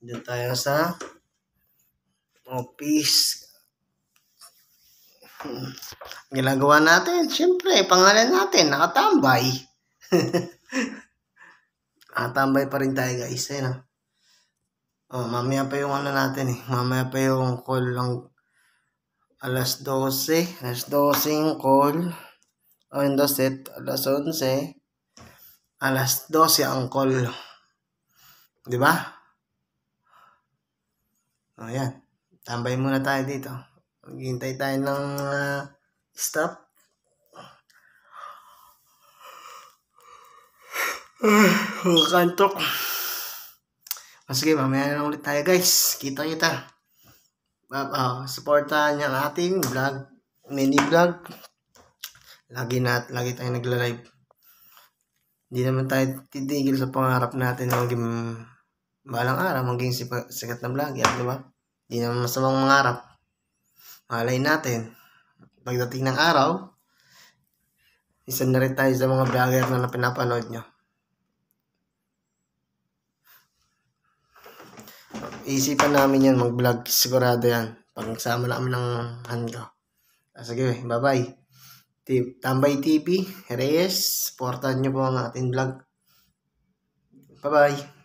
Doon tayo sa office. Ginagawa natin, syempre, pangalan natin, nakatambay. Nakatambay pa rin tayo, guys. Ayun, mamaya pa yung ano natin eh. Mamaya pa yung call ng alas 12. Alas 12 yung call. On the set, alas 11. Alas 12 ang call. Diba? Ayan. Tambay muna tayo dito. Maghihintay tayo ng stop. Kantok. Sige, mamaya na ulit tayo, guys. Kita. Supportahan niyo ang ating vlog. Mini vlog. Lagi tayo nagla-live. Hindi naman tayo titigil sa pangarap natin na maging balang araw, maging sikat na vlogger, di ba? Hindi naman masamang mangarap. Malay natin, pagdating ng araw, isa na rin tayo sa mga vlogger na pinapanood nyo. Isipan namin yan, mag-vlog, sigurado yan. Pag nagsama namin ng handa. Sige, bye-bye. Tambay TV, Reyes, supportan nyo po ang ating vlog. Bye-bye.